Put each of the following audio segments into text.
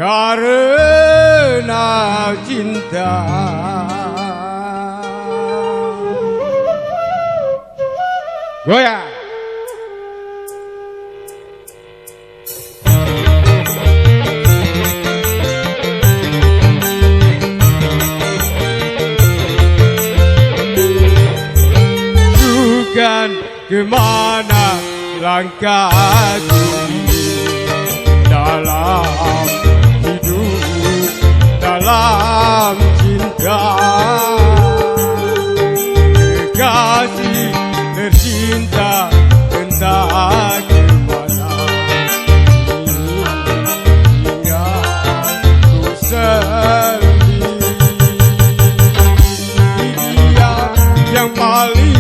karena cinta. Goyang. Bukan kemana langkahku dalam hidup, dalam cinta. Kekasih tercinta entah kemana hingga ku sendiri. Dia yang paling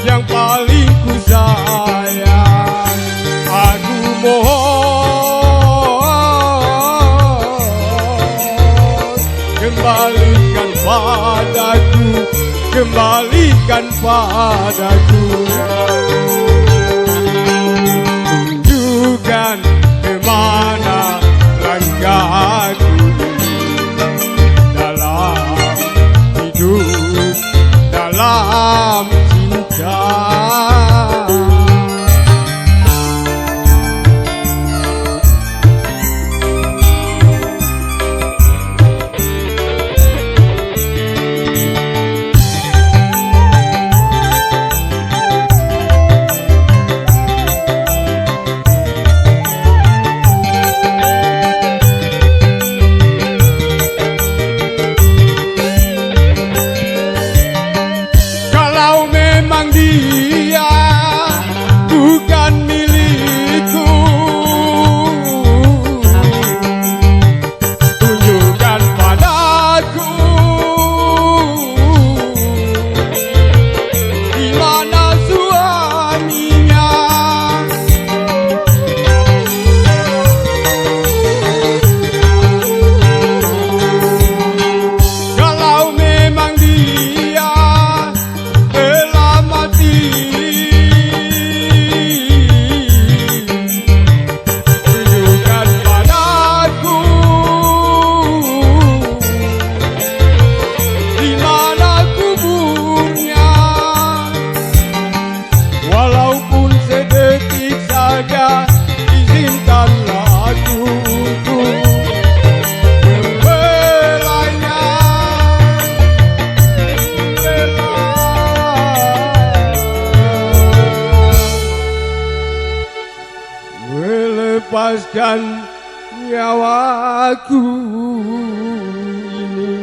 yang paling ku sayang. Aku mohon kembalikan padaku, kembalikan padaku. Tunjukkan kemana langkahku dalam hidup, dalam cinta. Dia bukan milikku, tunjukkan padaku di mana suaminya. Kalau memang dia tunjukkan padaku di mana kuburnya. Walaupun sedetik saja, izinkanlah aku untuk membelanya. Melepaskan nyawaku ini.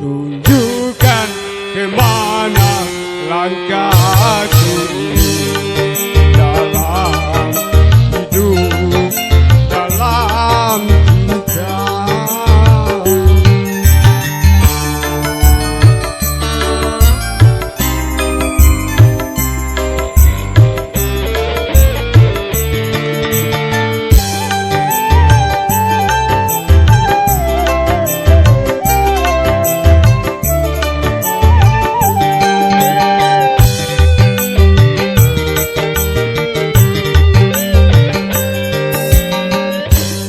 Tunjukkan kemana langkahku ini dalam hidup, dalam cinta.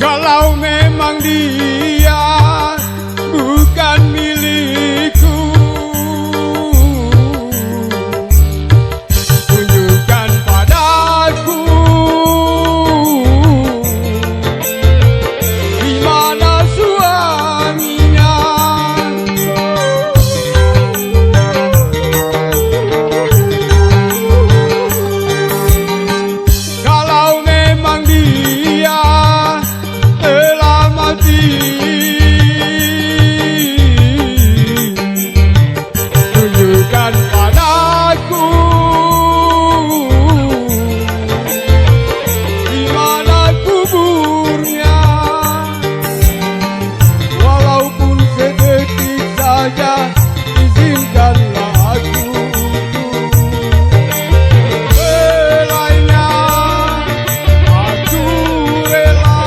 Kalau memang dia bukan milikku, tunjukkan padaku di mana suaminya. Kalau memang dia telah mati, tunjukkan padaku di mana kuburnya. Walaupun sedetik saja, izinkanlah aku belanya. Aku rela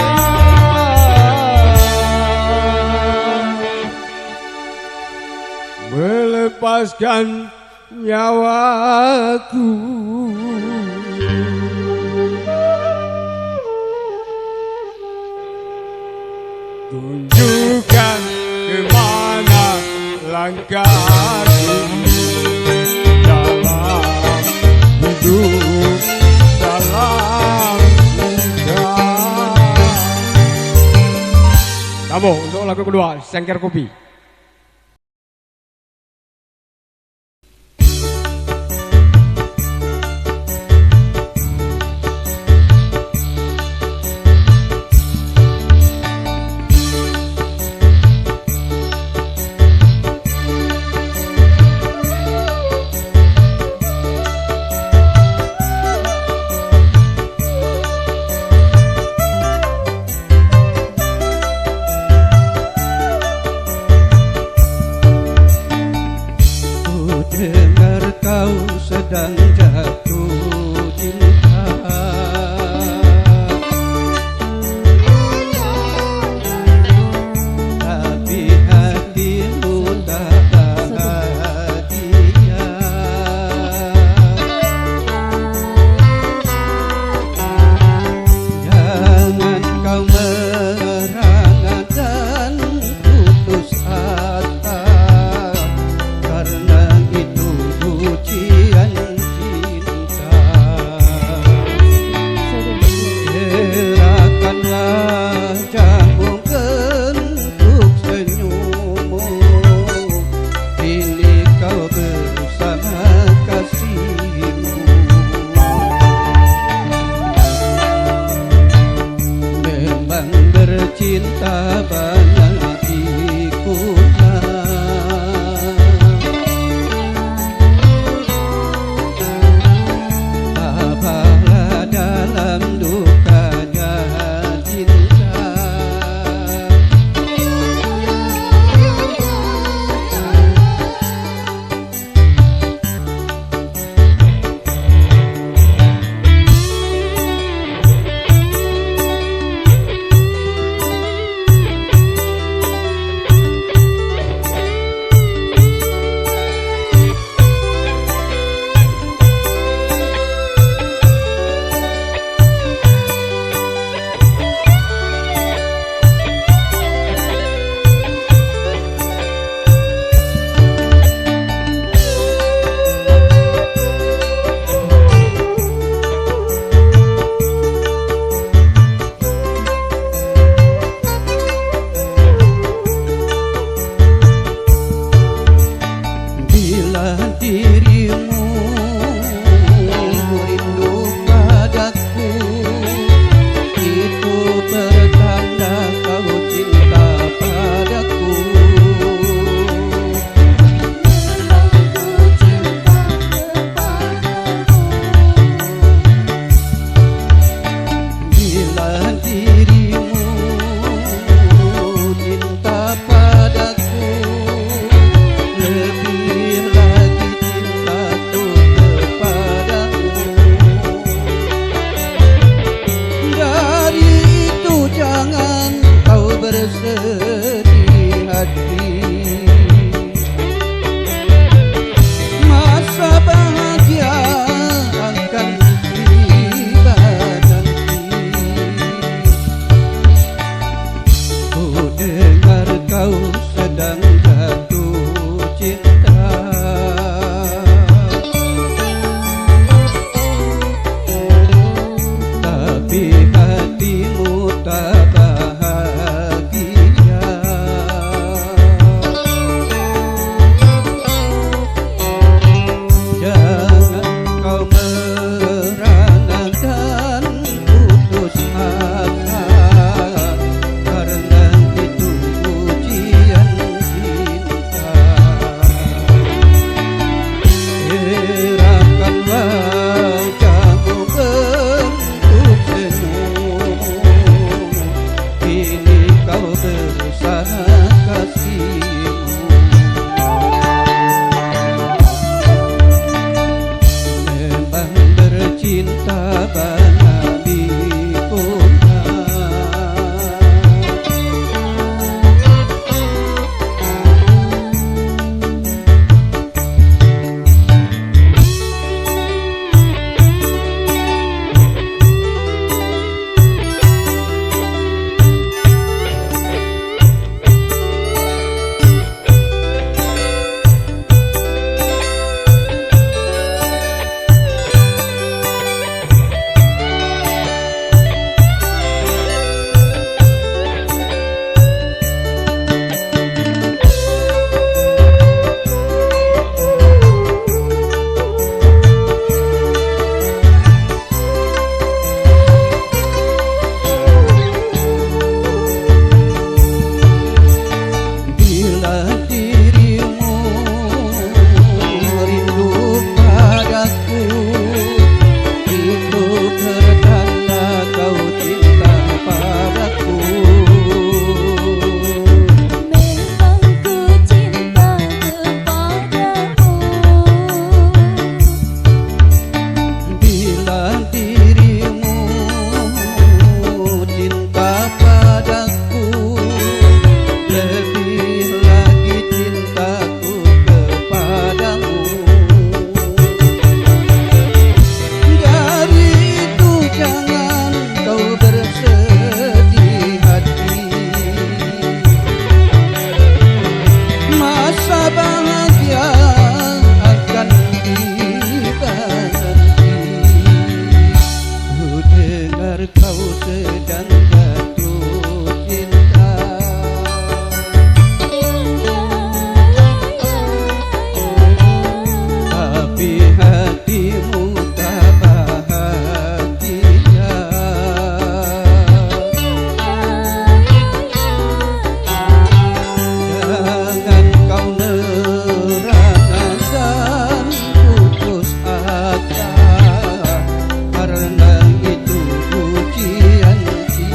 melepaskan nyawaku. Tunjukkan kemana langkahku dalam hidup, dalam cinta. Kamu untuk lagu kedua, Sengker Kopi. kau sedang jatuh cinta. Tapi hatimu tak bahagia. Jangan kau nerangan dan putus asa, karena itu ujian cinta.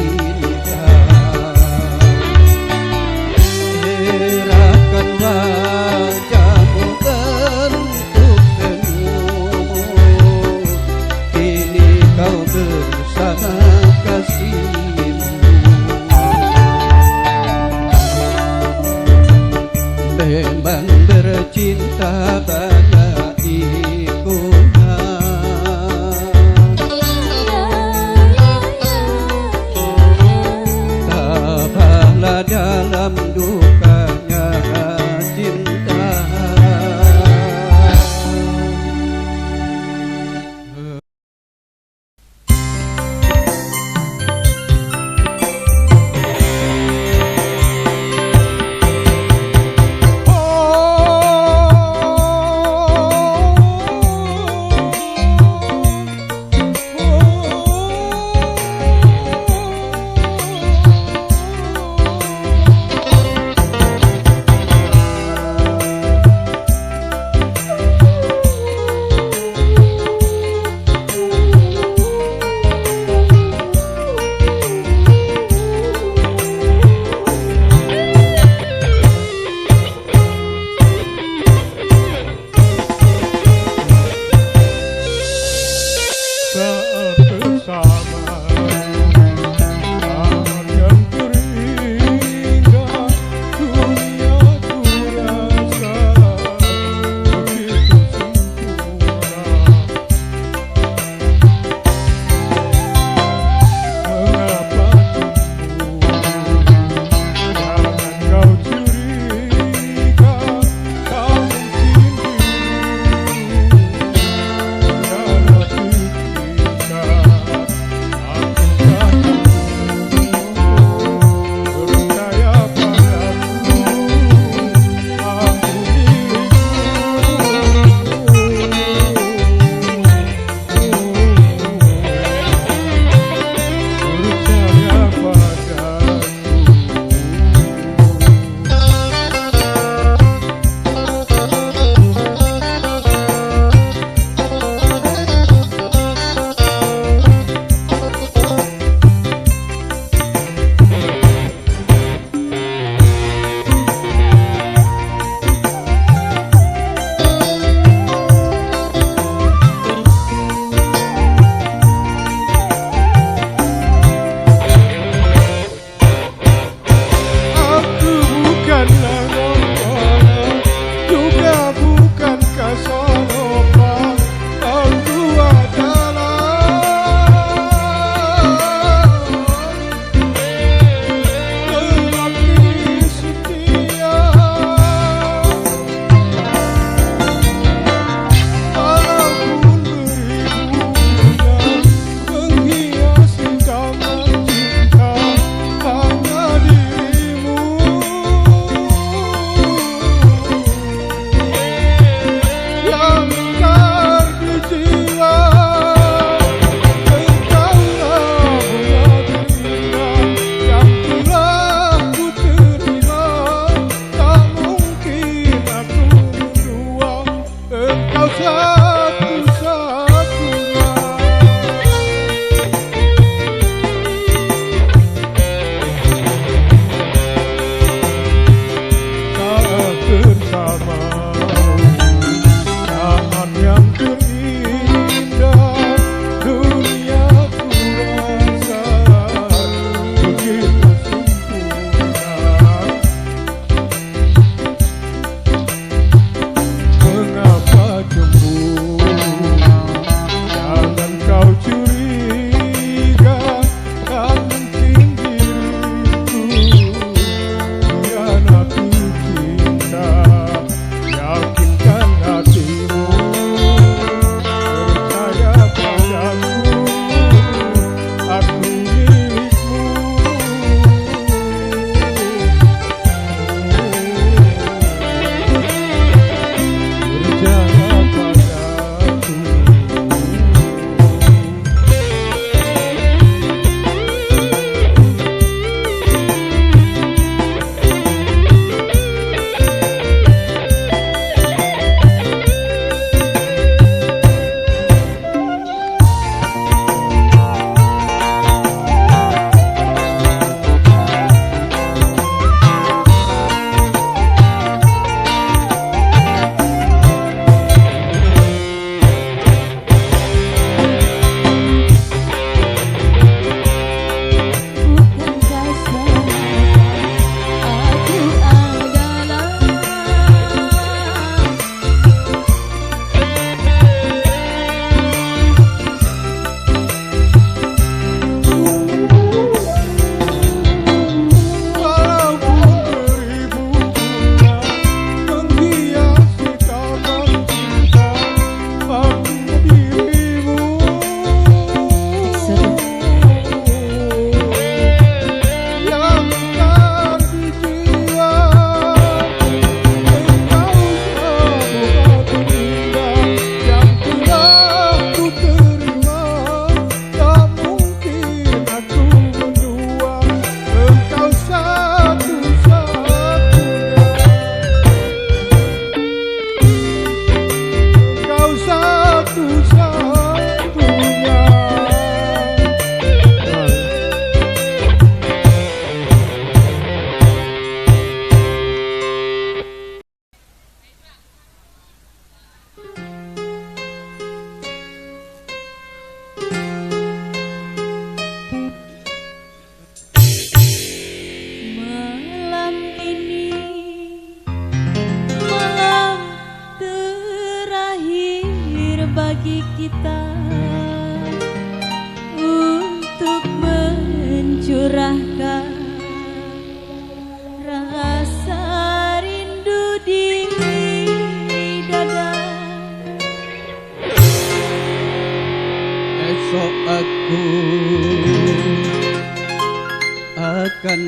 akan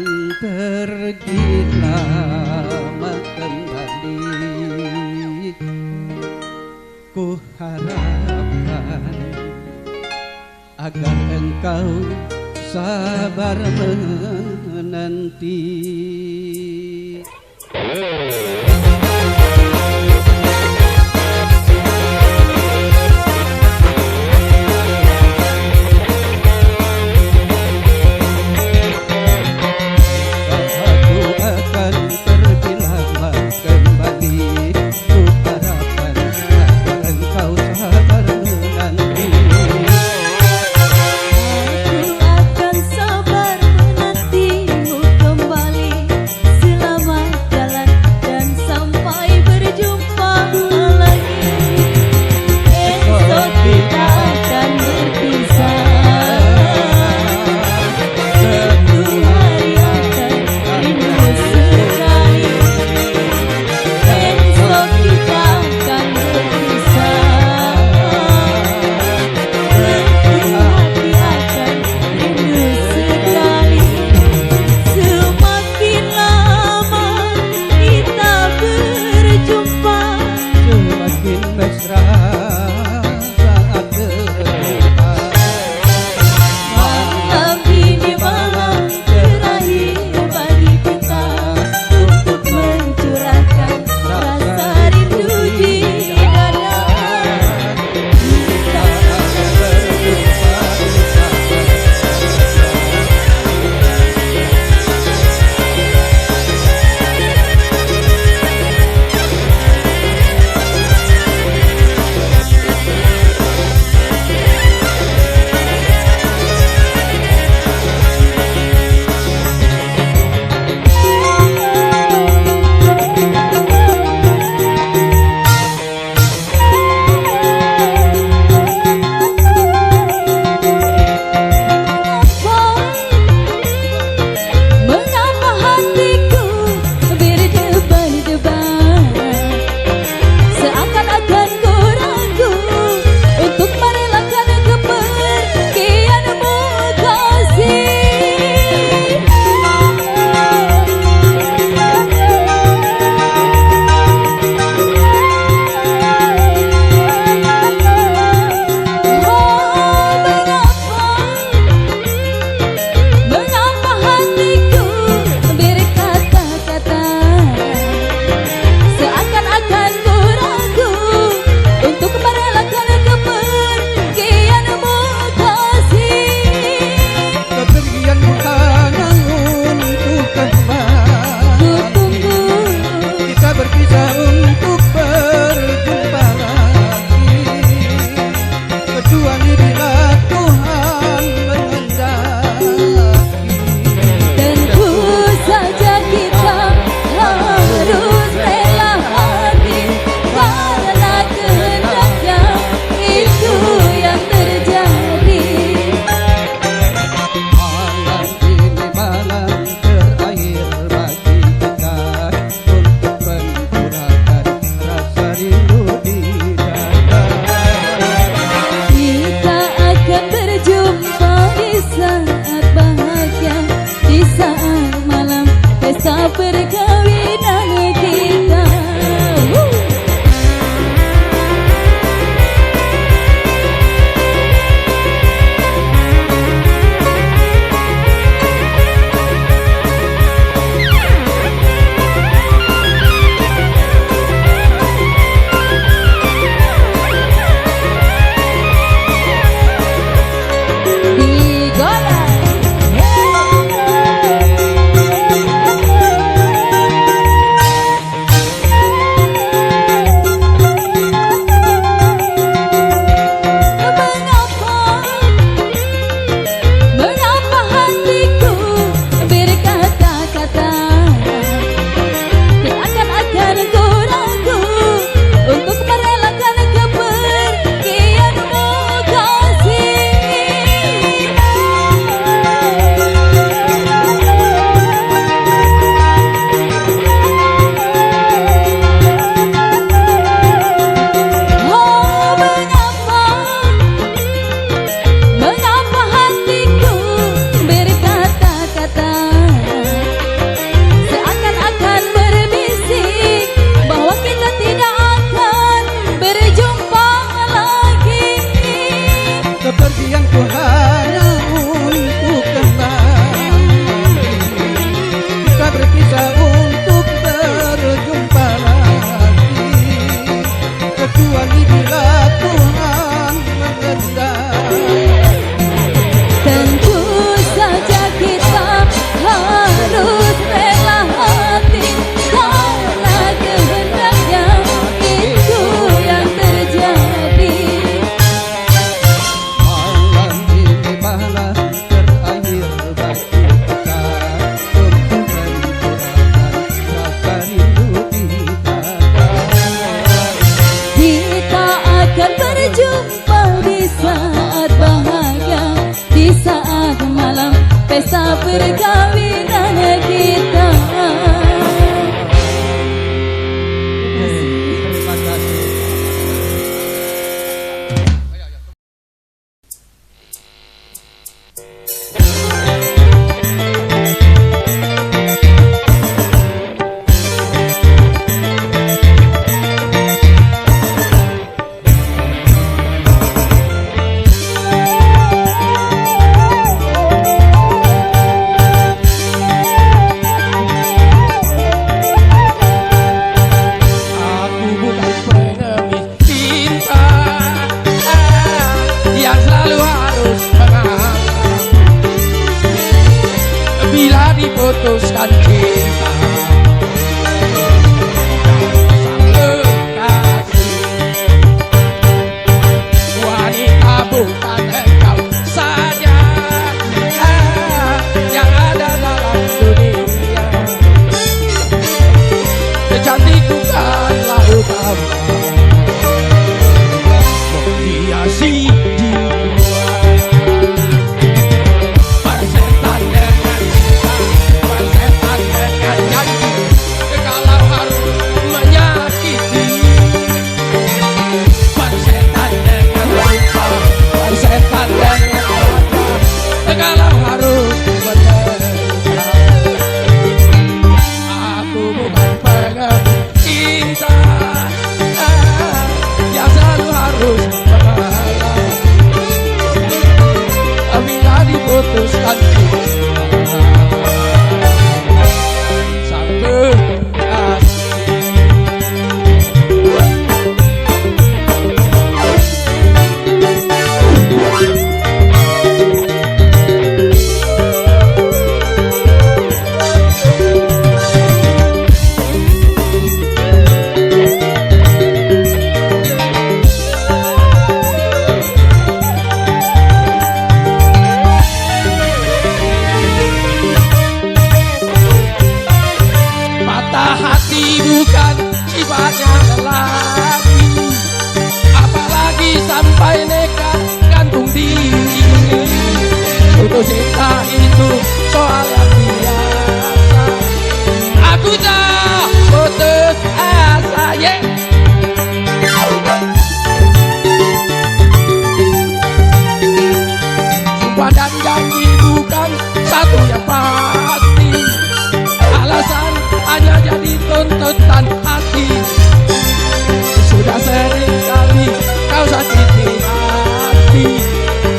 tergilama kembali. Ku harapkan agar engkau sabar menanti. Aku akan tergilama kembali. Ku harapkan agar engkau sabar menanti. Aku akan sabar menantimu kembali. Selamat jalan dan pesta perkawinan kita. Terima kasih. Aku bukan pengemis cinta yang selalu harus mengalah bila diputuskan cinta. Sang kekasih wanita bukan engkau saja yang ada dalam dunia. Cantik bukanlah utama menghiasi jiwa. Persetan dengan cinta, persetan dengan janji, kalau harus menyakiti. Persetan dengan lupa, persetan dengan mata, kalau harus menderita. Aku bukan pengemis cinta yang selalu harus mengalah bila diputuskan cinta. Sang kekasih patah hati bukan sifatnya lelaki, apalagi sampai nekat gantung diri. Putus cinta itu soal yang biasa. Aku tak putus asa, yeah. Sumpah dan janji bukan satu yang pasti, alasan hanya jadi tuntutan hati. Sudah sering kali kau sakiti hati,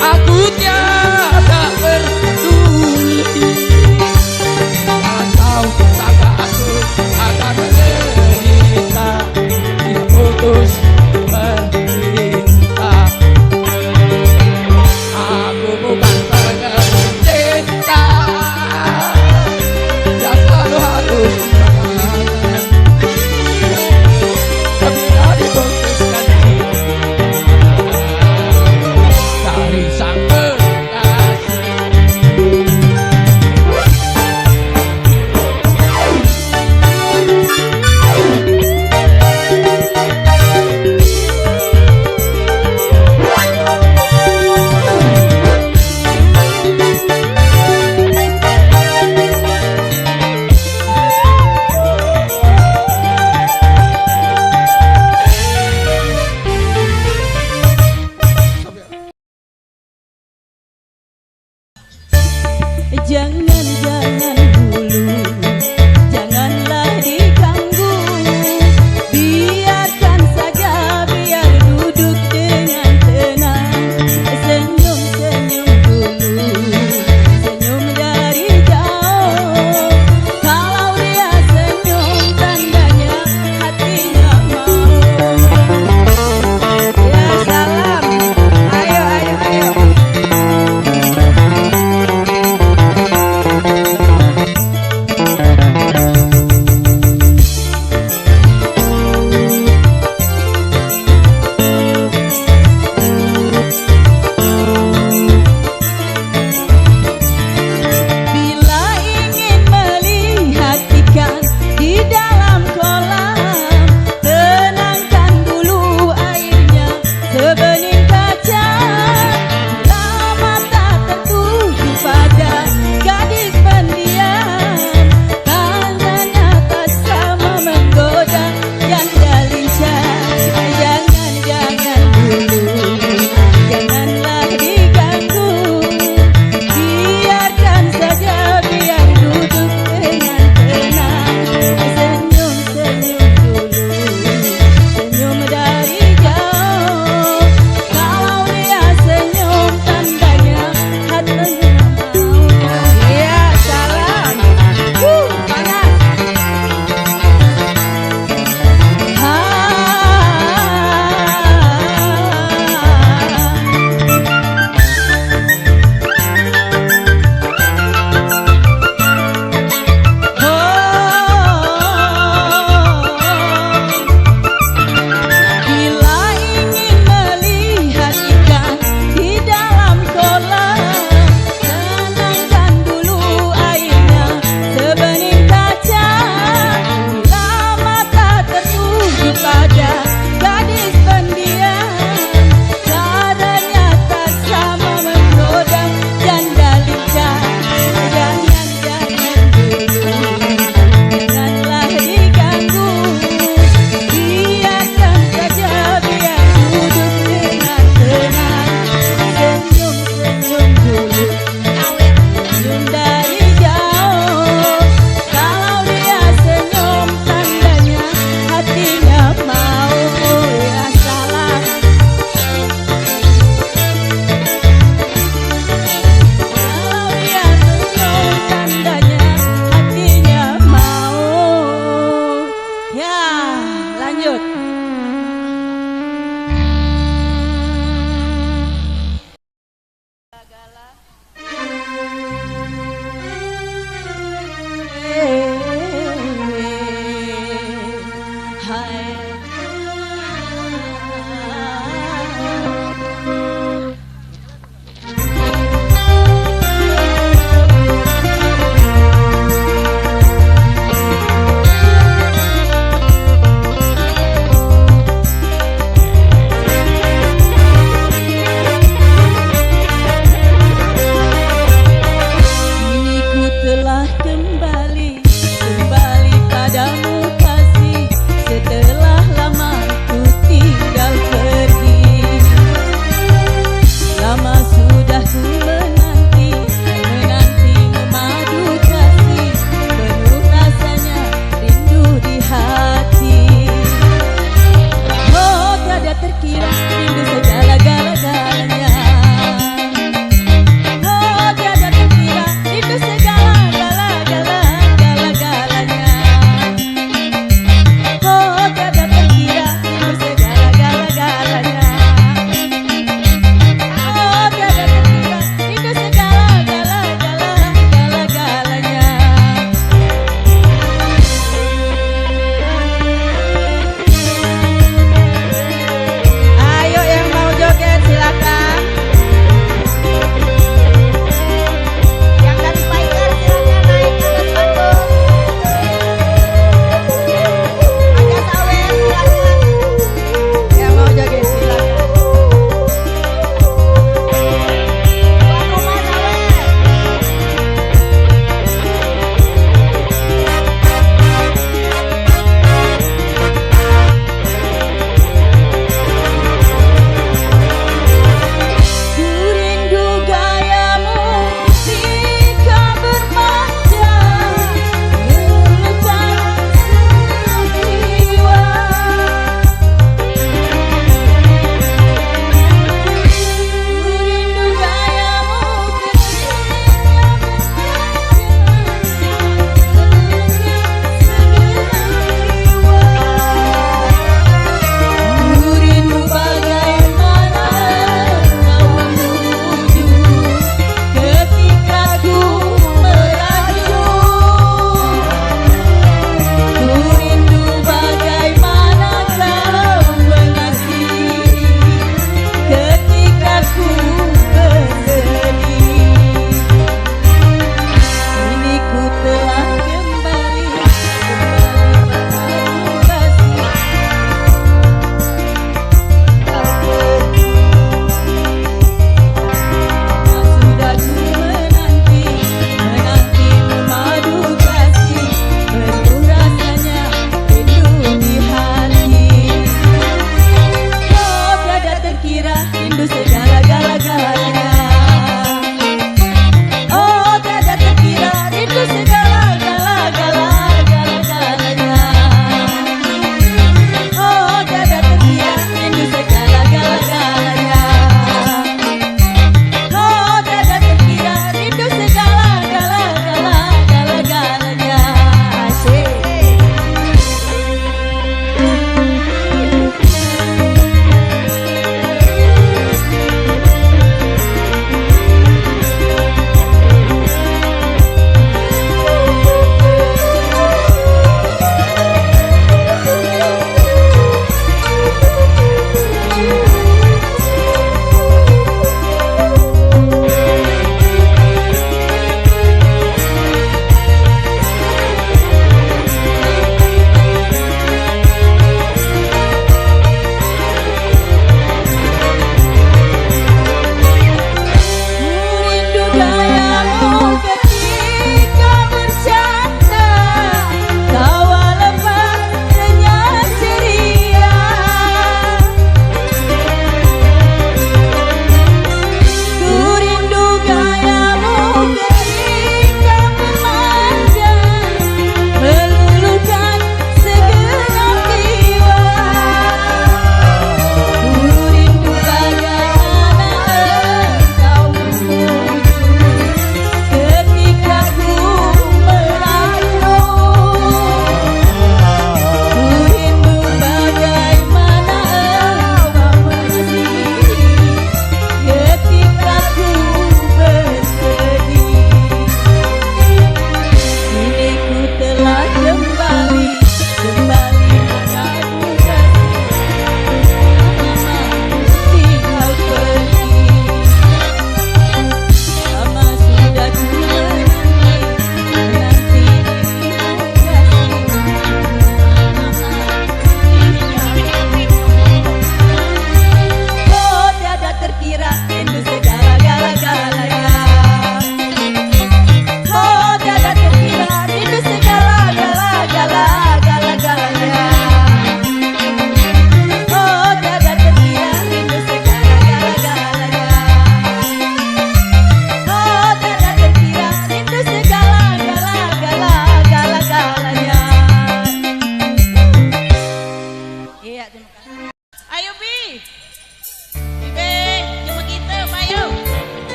aku tiada peduli. Kau sangka aku akan menderita diputus menderita. Aku bukan pengemis cinta yang selalu harus mengalah bila diputuskan cinta dari sang kekasih. Jangan, jangan dulu, janganlah diganggu. Biarkan saja, biar duduk dengan tenang. Senyum, senyum dulu, senyum dari jauh. Kalau dia senyum, tandanya hatinya mau. Ya salam, ayo, ayo, ayo.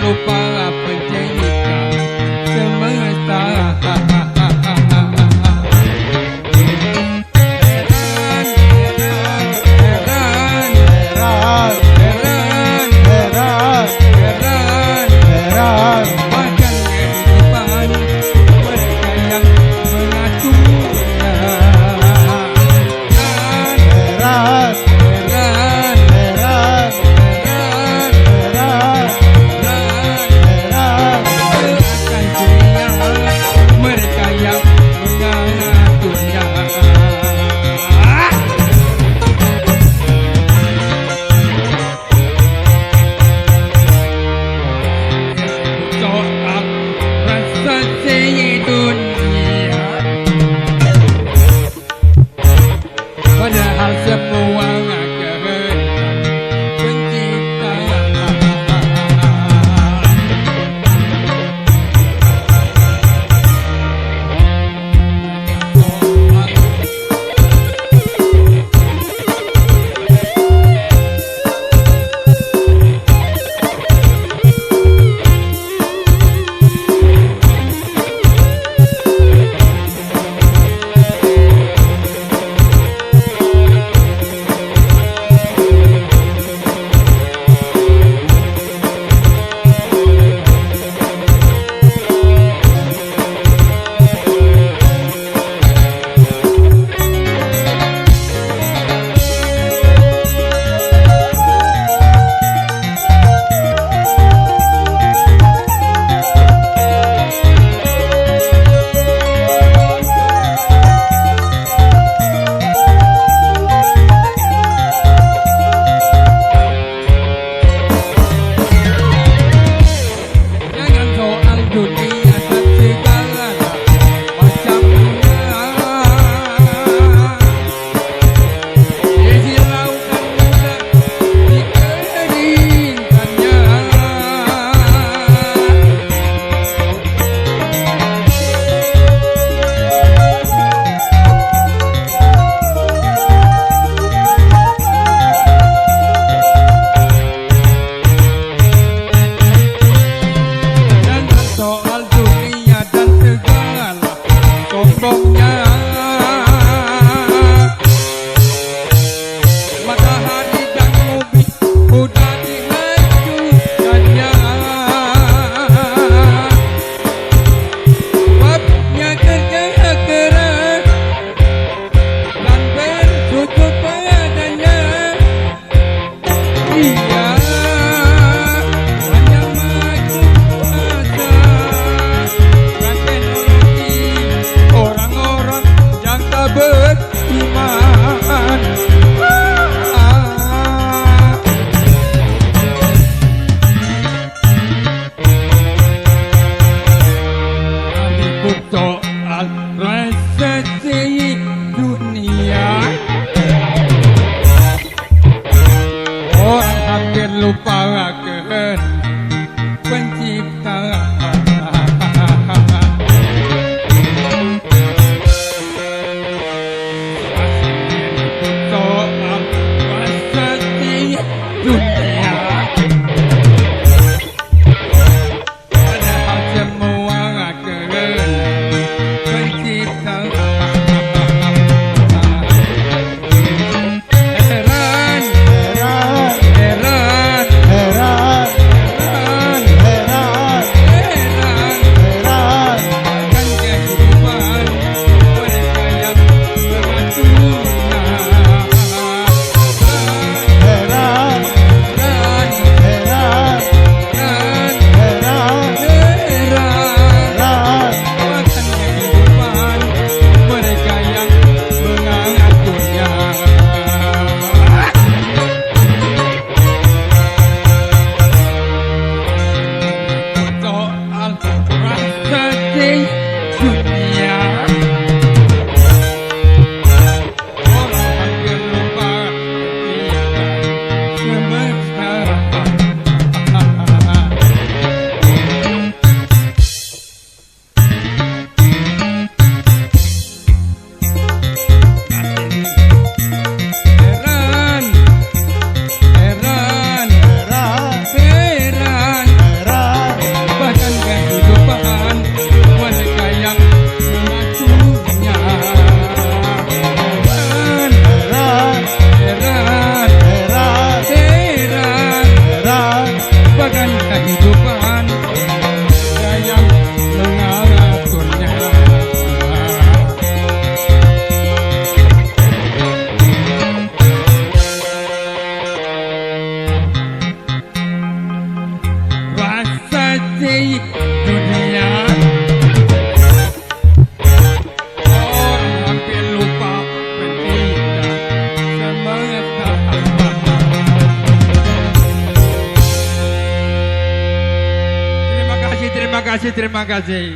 lupa pencipta semesta. Padahal semua kehendak pencipta. Lupakan pencipta. Soal pasti dunia, padahal semua keren pencipta. Heran, heran, heran, heran, heran. kasih dunia. Orang hampir lupa pentingnya semangat tahan. Terima kasih, terima kasih.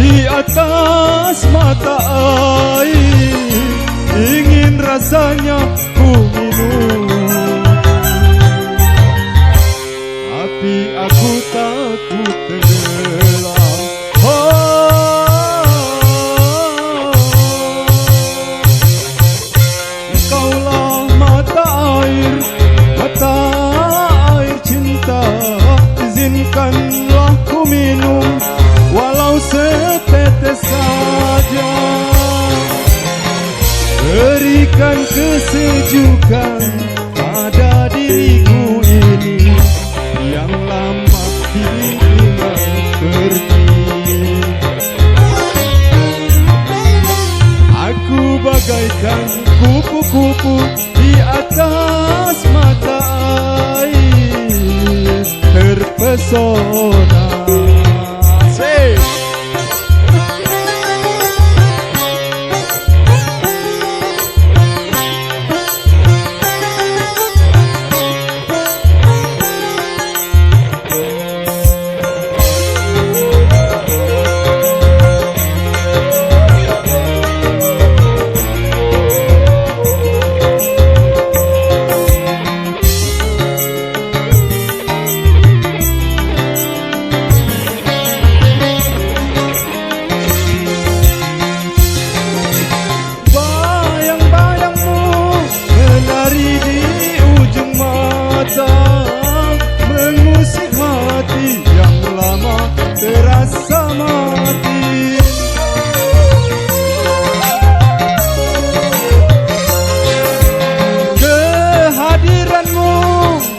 Di atas mata air, ingin rasanya ku minum, tapi aku takut tenggelam. Engkaulah mata air cinta, izinkanlah ku minum walau setetes saja. Berikan kesejukan pada diriku ini yang lama tinggal pergi. Aku bagaikan kupu-kupu di atas mata air, terpesona. Mengusik hati yang lama terasa mati. Kehadiranmu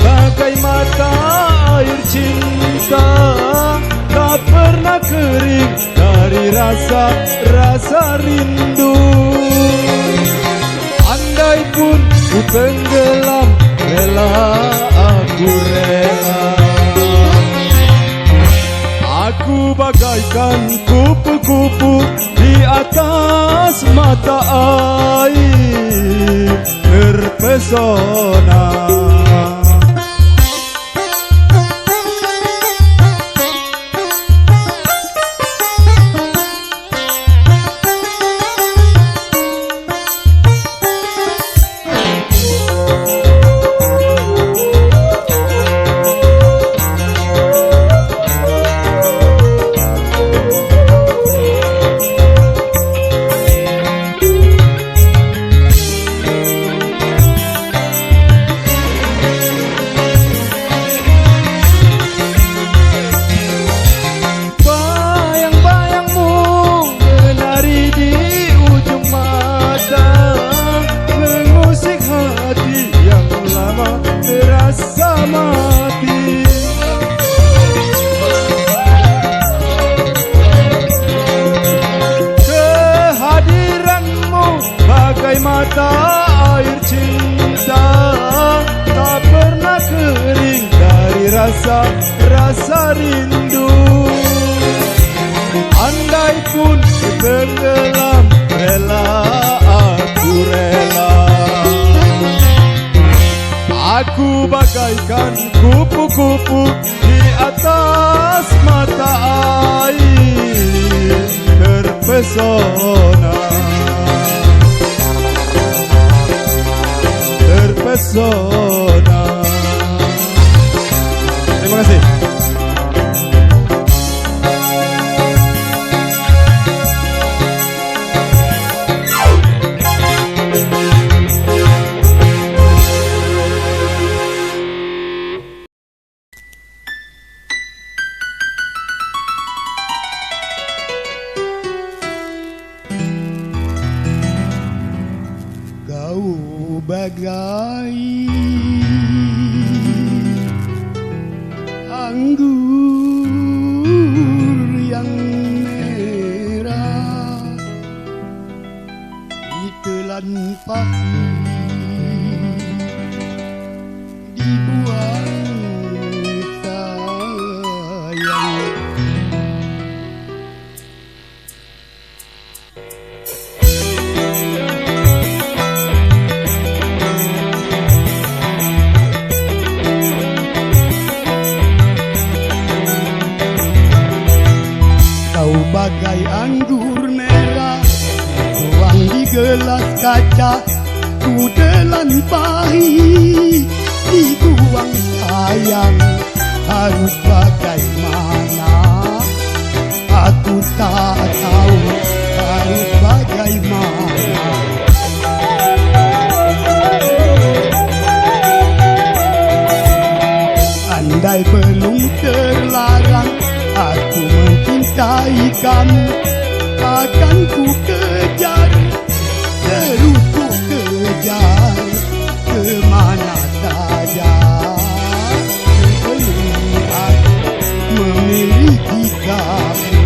bagai mata air cinta, tak pernah kering dari rasa rindu. Andai pun ku tenggelam, rela aku rela. Aku bagaikan kupu-kupu di atas mata air, terpesona. tenggelam rela aku rela. Aku bagaikan kupu-kupu di atas mata air terpesona, terpesona. Terima kasih. Kau bagai anggur yang merah ditelan pahit dibuang sayang. Kau bagai anggur merah tuang di gelas kaca, ku telan pahit dibuang sayang. Harus bagaimana aku tak tahu, harus bagaimana. Andai belum terlarang aku mencintai kamu, akan ku kejar, terus ku kejar kemana saja. Sebelum aku memiliki kamu,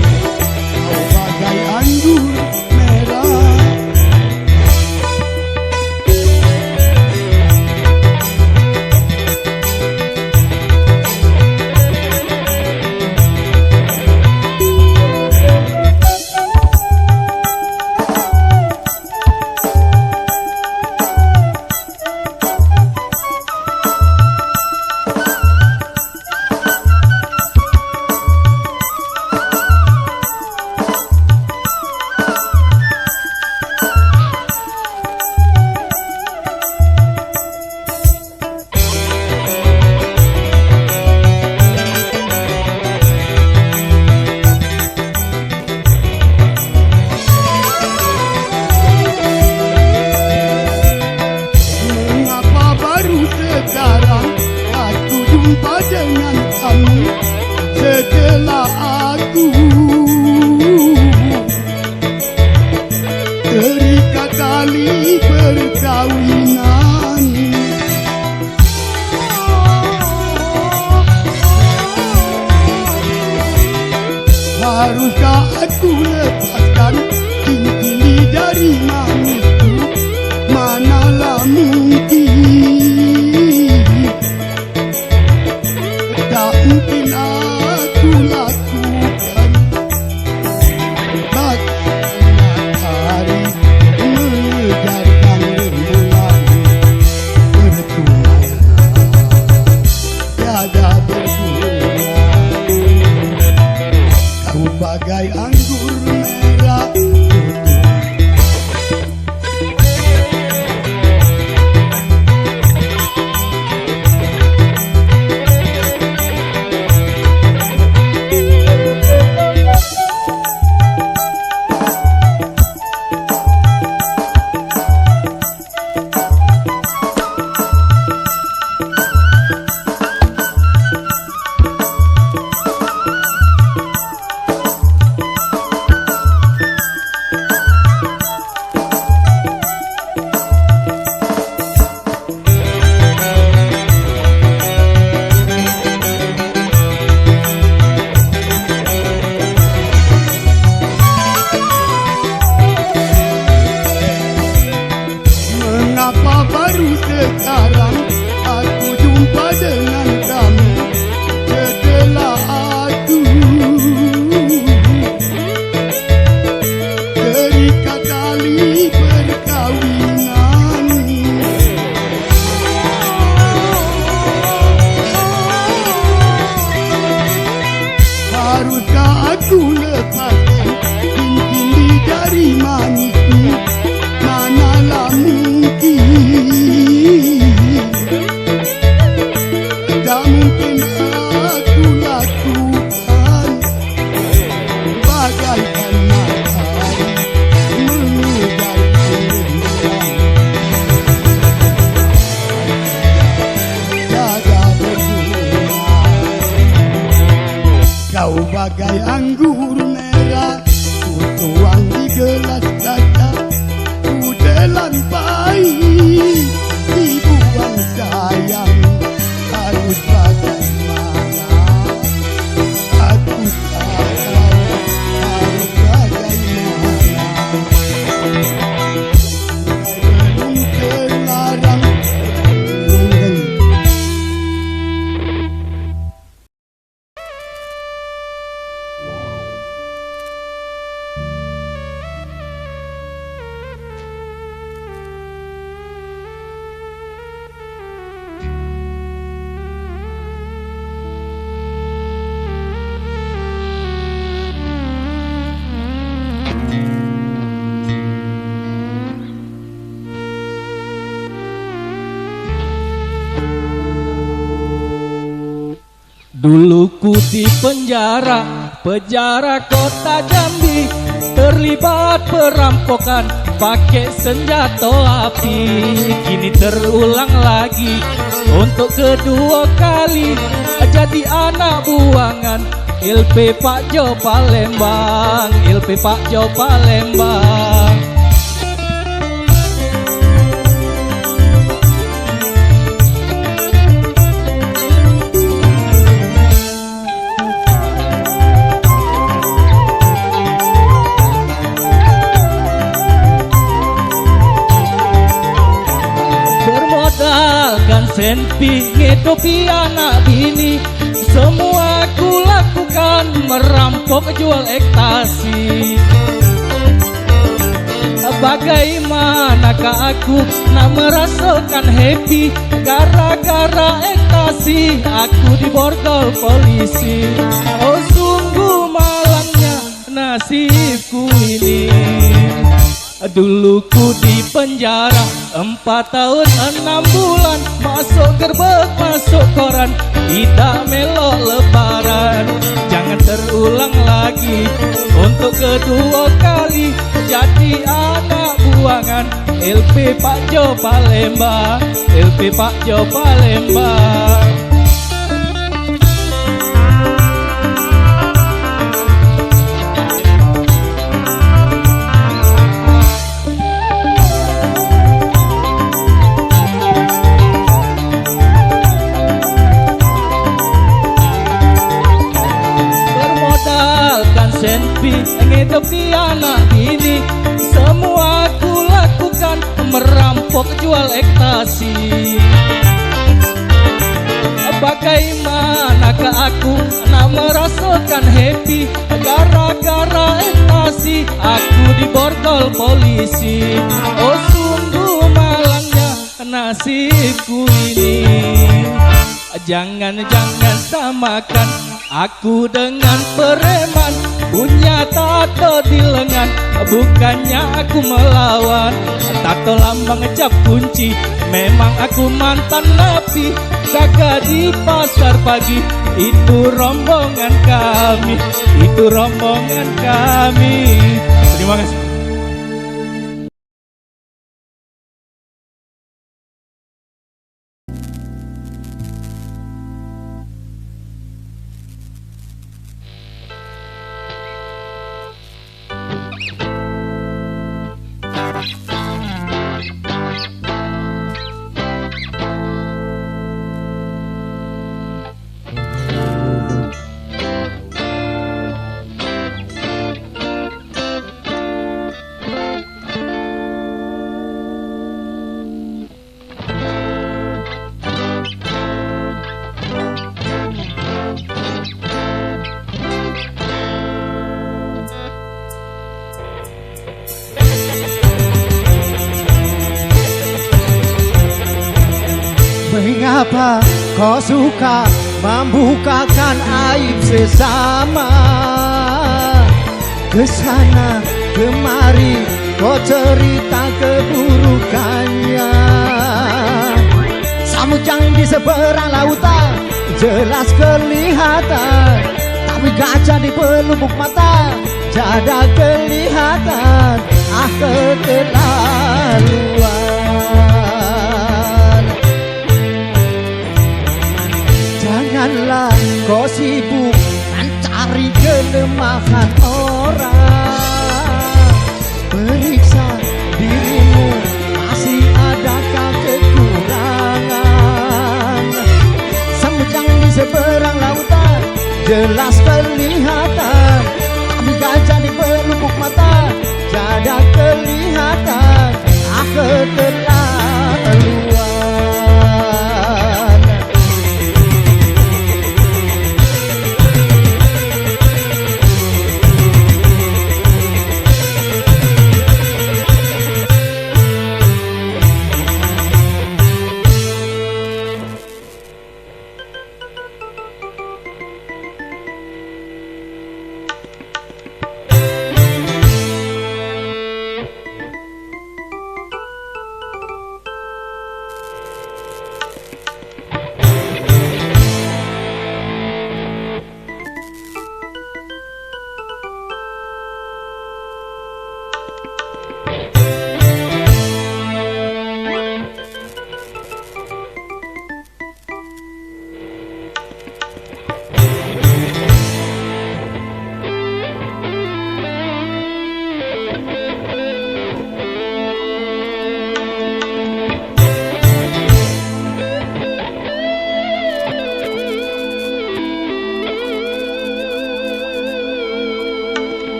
kau bagai anggur merah. Sekarang aku jumpa dengan kamu, setelah aku terikat tali perkawinan. Haruskah aku lepaskan cincin di jari manisku? Manalah mungkin, tak mungkin aku lakukan. Bagaimana hari mengejarkan rembulan bertunai, tiada berguna. Kau bagai anggur merah tuang di gelas kaca ku telan pahit dibuang sayang harus bagaimana aku tahu harus bagaimana belum terlarang Dulu ku di penjara kota Jambi, terlibat perampokan pakai senjata api. Kini terulang lagi untuk kedua kali, jadi anak buangan LP Pak Jo Palembang, LP Pak Jo Palembang. Senpi ngedopi anak bini, semua ku lakukan merampok jual ekstasi. Bagaimanakah aku nak merasakan happy gara-gara ekstasi aku diborgol polisi. Oh sungguh malangnya nasibku ini. Dulu ku di penjara 4 tahun 6 bulan, masuk gerbek masuk koran, tidak melok lebaran. Jangan terulang lagi untuk kedua kali, jadi anak buangan LP Pak Jo Palembang, LP Pak Jo Palembang. Senpi ngedopi anak bini, semua ku lakukan merampok jual ekstasi. Bagaimanakah aku nak merasakan happy gara-gara ekstasi aku diborgol polisi. Oh sungguh malangnya nasibku ini. Jangan samakan aku dengan preman punya tato di lengan, bukannya aku melawan. Tato lambang cap kunci, memang aku mantan napi. Jaga di pasar pagi, itu rombongan kami, itu rombongan kami. Terima kasih. Mengapa kau suka membukakan aib sesama? Kesana kemari kau cerita keburukannya. Samujang di seberang lautan jelas kelihatan, tapi gajah di pelupuk mata jada kelihatan. Ah keterlaluan. Janganlah kau sibuk mencari kelemahan orang.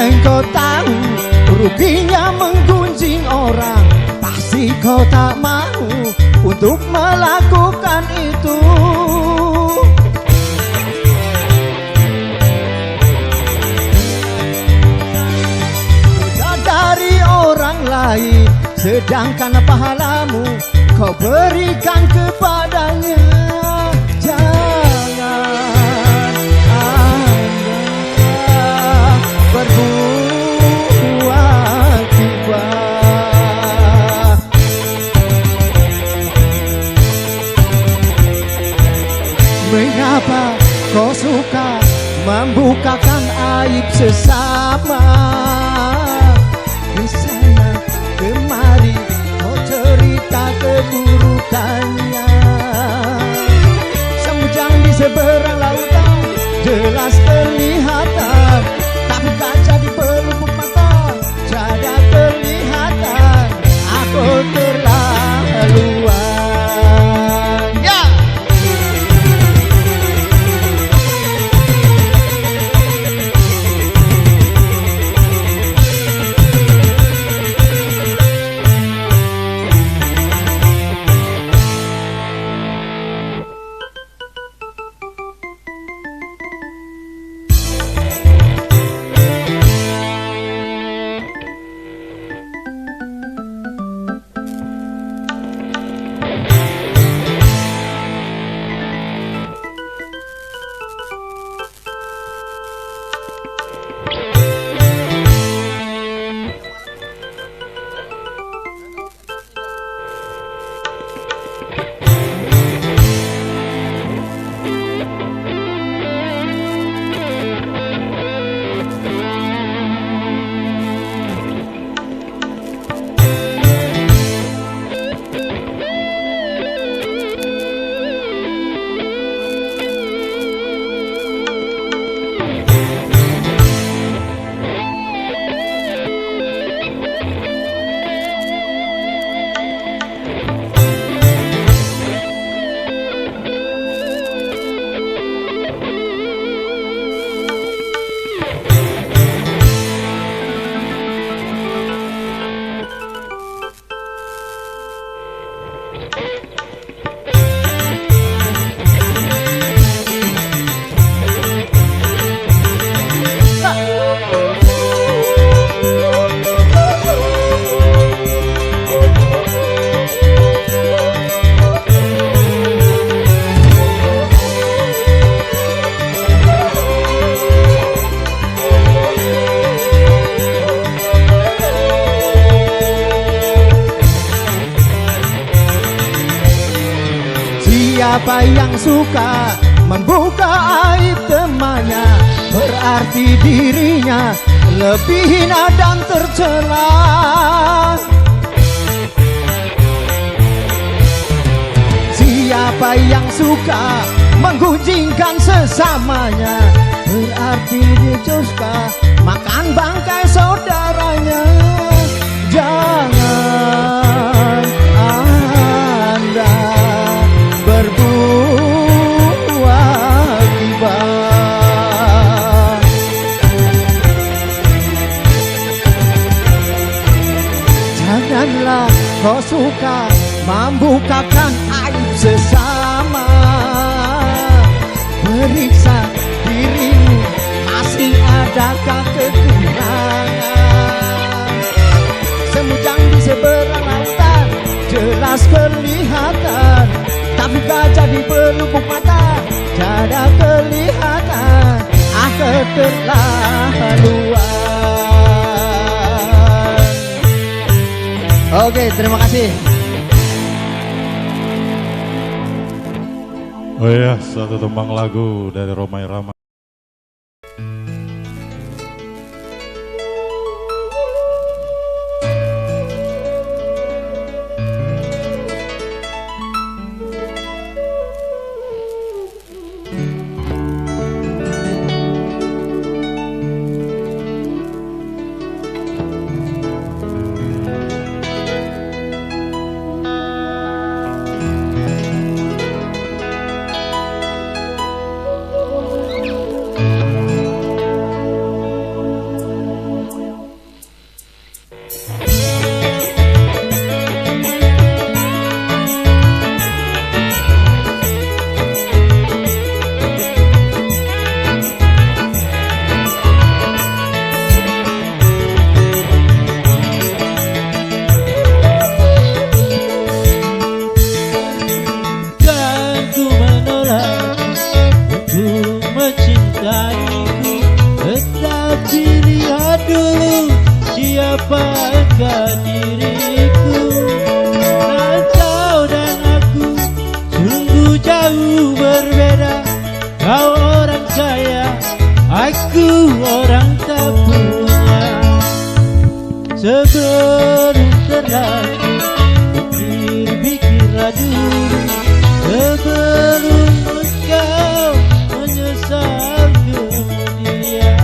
Engkau tahu ruginya menggunjing orang, pasti kau tak mau untuk melakukan itu. Dari orang lain, sedangkan pahalamu kau berikan kepadanya. Berbuat tiba. Mengapa kau suka membukakan aib sesama? Di sana kemari kau cerita keburukannya. Semujang di seberang lautan jelas kelihatan, tapi kaca di pelupuk mata tiada kelihatan. Aku terlaluan. Ya. Siapa yang suka membuka aib temannya, berarti dirinya lebih hina dan tercela. Siapa yang suka menggunjingkan sesamanya, berarti dia suka makan bangkai saudaranya. Jangan Bila kau suka membukakan aib sesama, periksa dirimu, masih adakah kekurangan? Semujang di seberang lautan jelas kelihatan, tapi gajah di pelupuk mata tiada kelihatan. Keterlaluan. Oke, terima kasih. Oh iya, satu tembang lagu dari Rhoma Irama. Siapakah diriku? Kau dan aku sungguh jauh berbeda. Kau orang kaya, aku orang tak punya. Sebelum terlalu pikir-pikirlah dulu, sebelum engkau menyesal kemudian.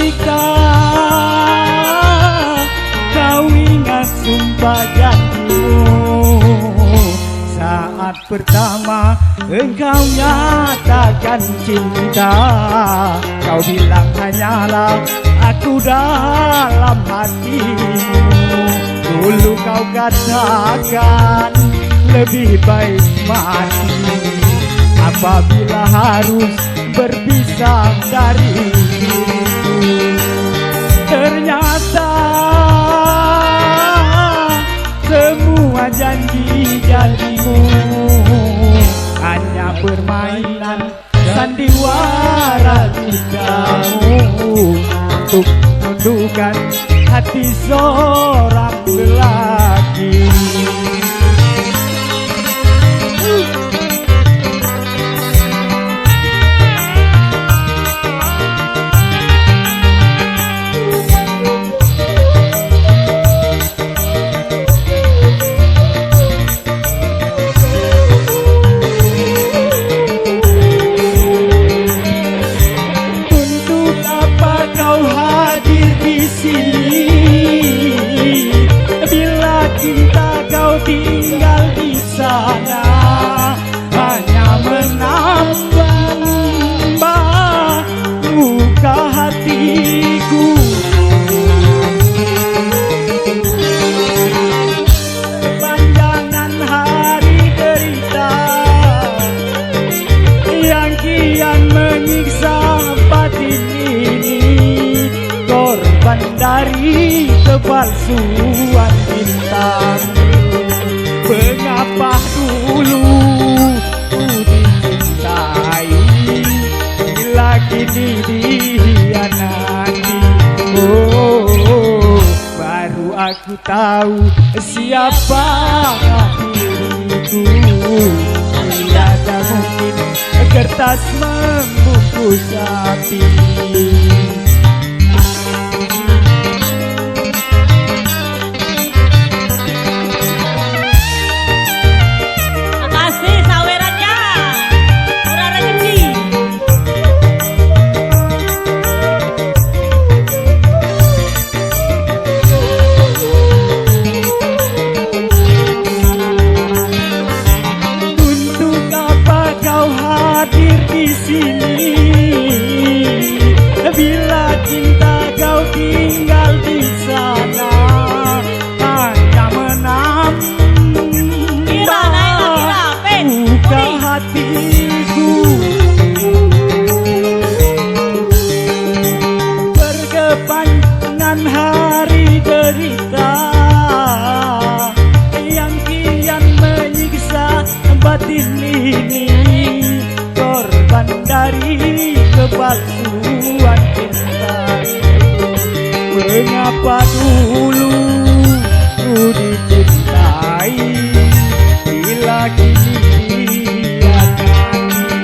Jika kau ingat sumpah janjimu saat pertama engkau nyatakan cinta, kau bilang hanyalah aku dalam hatimu. Dulu kau katakan lebih baik mati apabila harus berpisah dari diriku. Ternyata semua janji-janjimu hanya permainan sandiwara cintamu untuk menundukkan hati seorang lelaki. Cinta kau tinggal di sana hanya menambah luka hatiku. Panjangan hari derita yang kian menyiksa batin ini, korban dari kepalsuan cintamu. Mengapa dulu ku dicintai bila kini dikhianati? Oh, baru aku tahu siapakah diriku. Tiada mungkin kertas membungkus hati. Bila cinta kau tinggal di sana hanya menambah luka hatiku. Berkepanjangan hari derita yang kian menyiksa batin ini, korban dari kepalsuan cinta. Mengapa dulu ku dicintai bila kini dikhianati?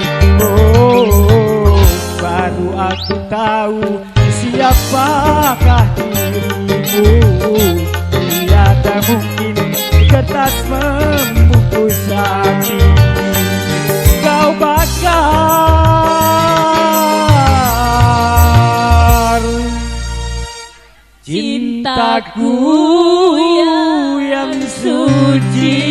Oh, baru aku tahu siapakah dirimu. Tiada mungkin kertas membungkus hati. Kau bakar cintaku yang suci.